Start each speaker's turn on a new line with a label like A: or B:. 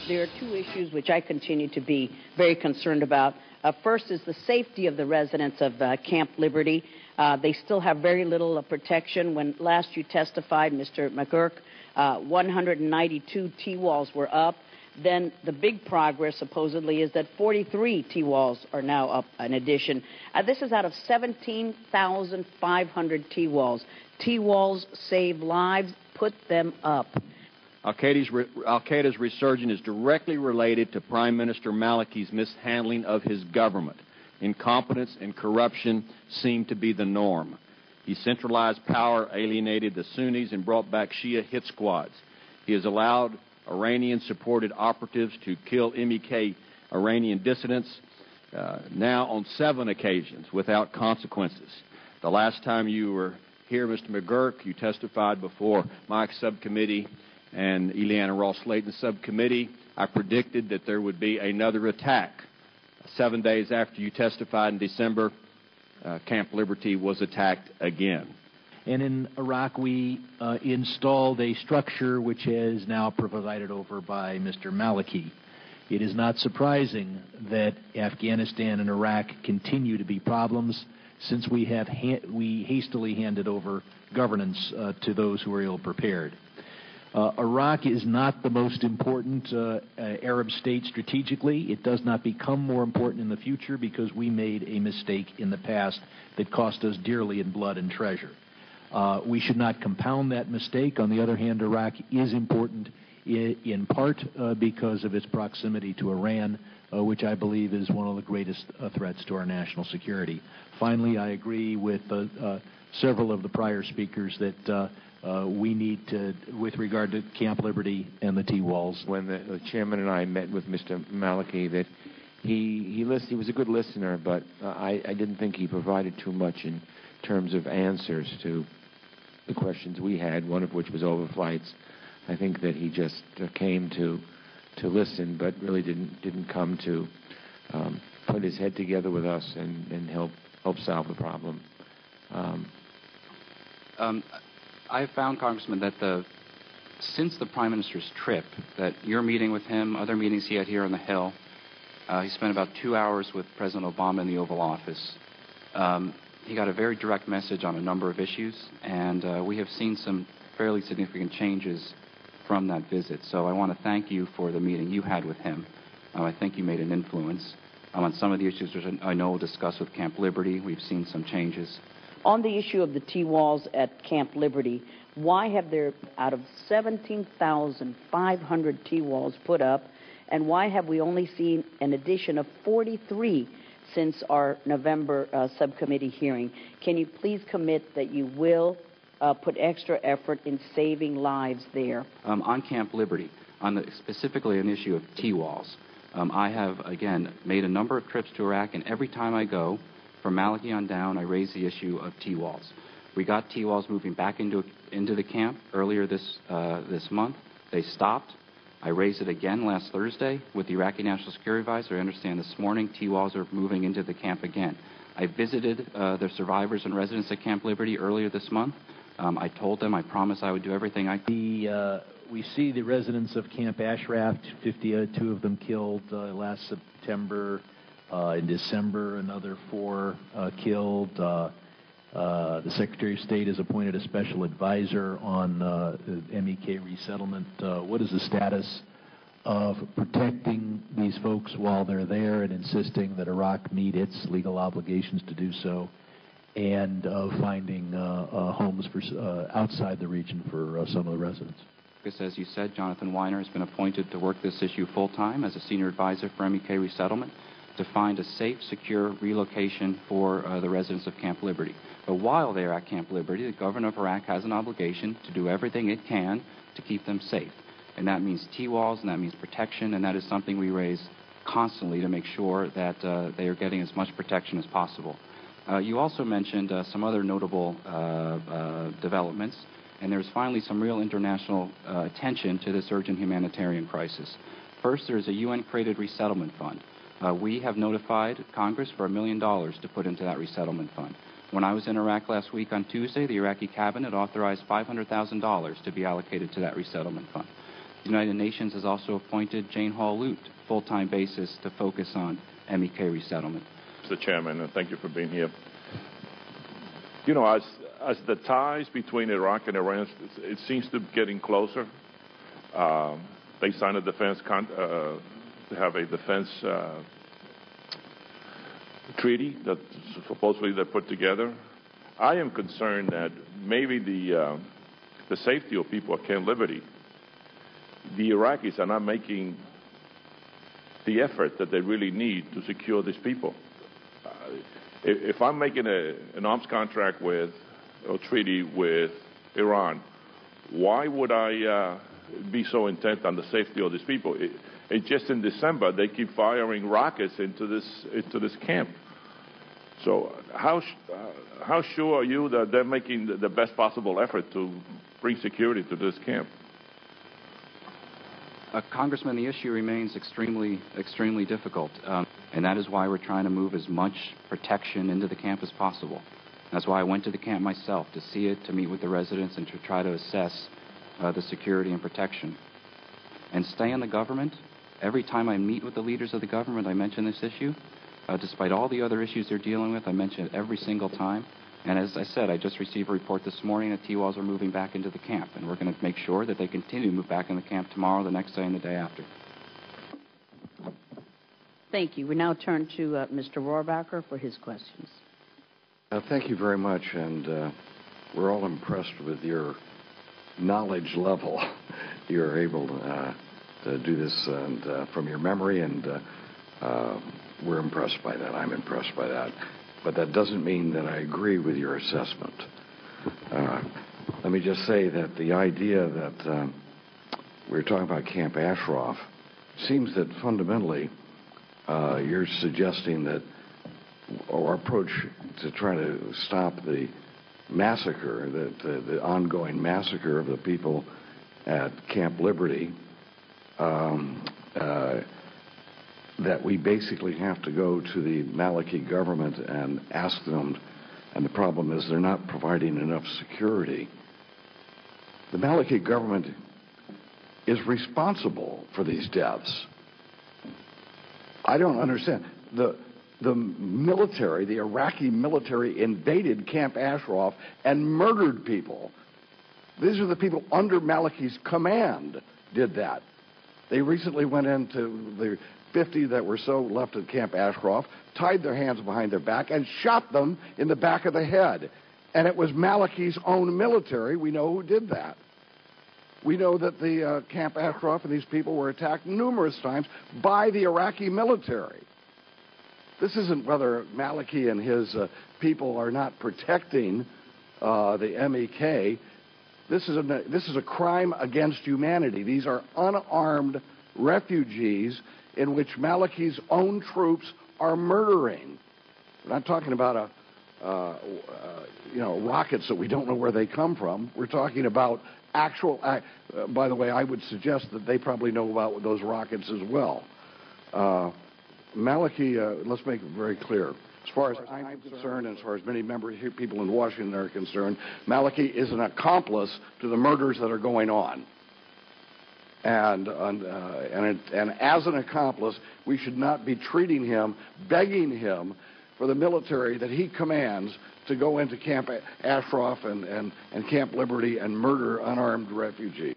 A: there are two issues which I continue to be very concerned about. First is the safety of the residents of Camp Liberty. They still have very little protection. When last you testified, Mr. McGurk, 192 T-walls were up. Then the big progress, supposedly, is that 43 T-walls are now up in addition. This is out of 17,500 T-walls. T-walls save lives. Put them up.
B: Al-Qaeda's resurgence is directly related to Prime Minister Maliki's mishandling of his government. Incompetence and corruption seem to be the norm. He centralized power, alienated the Sunnis, and brought back Shia hit squads. He has allowed Iranian-supported operatives to kill MEK Iranian dissidents, now on 7 occasions without consequences. The last time you were here, Mr. McGurk, you testified before my subcommittee and Eliana Ross-Layton's subcommittee. I predicted that there would be another attack. 7 days after you testified in December, Camp Liberty was attacked again.
C: And in Iraq, we installed a structure which is now presided over by Mr. Maliki. It is not surprising that Afghanistan and Iraq continue to be problems since we hastily handed over governance to those who are ill-prepared. Iraq is not the most important Arab state strategically. It does not become more important in the future because we made a mistake in the past that cost us dearly in blood and treasure. We should not compound that mistake. On the other hand, Iraq is important in part because of its proximity to Iran, which I believe is one of the greatest threats to our national security. Finally, I agree with several of the prior speakers that we need to, with regard to Camp Liberty and the T-walls.
D: When the chairman and I met with Mr. Maliki, that he was a good listener, but I didn't think he provided too much in terms of answers to the questions we had, one of which was overflights. I think that he just came to listen, but really didn't come to put his head together with us and help solve the problem.
E: I have found, Congressman, that since the Prime Minister's trip, that your meeting with him, other meetings he had here on the Hill, he spent about 2 hours with President Obama in the Oval Office. He got a very direct message on a number of issues, and we have seen some fairly significant changes from that visit. So I want to thank you for the meeting you had with him. I think you made an influence on some of the issues which I know we'll discuss with Camp Liberty. We've seen some changes.
A: On the issue of the T-walls at Camp Liberty, why have there, out of 17,500 T-walls put up, and why have we only seen an addition of 43 since our November subcommittee hearing? Can you please commit that you will put extra effort in saving lives there?
E: On Camp Liberty, specifically an issue of T-walls, I have, again, made a number of trips to Iraq, and every time I go, from Maliki on down, I raise the issue of T-walls. We got T-walls moving back into the camp earlier this month. They stopped. I raised it again last Thursday with the Iraqi National Security Advisor. I understand this morning T-walls are moving into the camp again. I visited the survivors and residents at Camp Liberty earlier this month. I told them I promised I would do everything I could.
C: We see the residents of Camp Ashraf, 52 of them killed last September. In December, another 4 killed. The Secretary of State has appointed a special advisor on MEK resettlement. What is the status of protecting these folks while they're there and insisting that Iraq meet its legal obligations to do so, and finding homes for outside the region for some of the residents?
E: As you said, Jonathan Weiner has been appointed to work this issue full-time as a senior advisor for MEK resettlement to find a safe, secure relocation for the residents of Camp Liberty. But while they're at Camp Liberty, the government of Iraq has an obligation to do everything it can to keep them safe. And that means T-walls, and that means protection, and that is something we raise constantly to make sure that they are getting as much protection as possible. You also mentioned some other notable developments, and there's finally some real international attention to this urgent humanitarian crisis. First, there's a UN-created resettlement fund. We have notified Congress for $1 million to put into that resettlement fund. When I was in Iraq last week on Tuesday, the Iraqi cabinet authorized $500,000 to be allocated to that resettlement fund. The United Nations has also appointed Jane Hall-Lute, full-time basis to focus on MEK resettlement.
F: Mr. Chairman, and thank you for being here. You know, as the ties between Iraq and Iran, it seems to be getting closer. They signed a defense to have a defense treaty that supposedly they put together. I am concerned that maybe the safety of people at Camp Liberty, the Iraqis are not making the effort that they really need to secure these people. If I'm making an arms contract with or treaty with Iran, why would I be so intent on the safety of these people? Just in December, they keep firing rockets into this camp. So how sure are you that they're making the best possible effort to bring security to this camp?
E: Congressman, the issue remains extremely difficult, and that is why we're trying to move as much protection into the camp as possible. That's why I went to the camp myself, to see it, to meet with the residents, and to try to assess the security and protection. And stay in the government. Every time I meet with the leaders of the government, I mention this issue. Despite all the other issues they're dealing with, I mention it every single time. And as I said, I just received a report this morning that T-Walls are moving back into the camp, and we're going to make sure that they continue to move back in the camp tomorrow, the next day, and the day after.
A: Thank you. We now turn to Mr. Rohrabacher for his questions.
G: Thank you very much, and we're all impressed with your knowledge level. You're able to do this and from your memory, and we're impressed by that. I'm impressed by that. But that doesn't mean that I agree with your assessment. Let me just say that the idea that we're talking about Camp Ashraf seems that fundamentally you're suggesting that our approach to try to stop the massacre, the ongoing massacre of the people at Camp Liberty, that we basically have to go to the Maliki government and ask them, and the problem is they're not providing enough security. The Maliki government is responsible for these deaths. I don't understand. The military, the Iraqi military, invaded Camp Ashraf and murdered people. These are the people under Maliki's command did that. They recently went into the 50 that were so left at Camp Ashraf, tied their hands behind their back, and shot them in the back of the head. And it was Maliki's own military, we know, who did that. We know that the Camp Ashraf and these people were attacked numerous times by the Iraqi military. This isn't whether Maliki and his people are not protecting the MEK. This is a crime against humanity. These are unarmed refugees in which Maliki's own troops are murdering. We're not talking about rockets that we don't know where they come from. We're talking about actual. By the way, I would suggest that they probably know about those rockets as well. Maliki, let's make it very clear. As far as I'm concerned, and as far as many people in Washington are concerned, Maliki is an accomplice to the murders that are going on. And as an accomplice, we should not be treating him, begging him for the military that he commands to go into Camp Ashraf and Camp Liberty and murder unarmed refugees.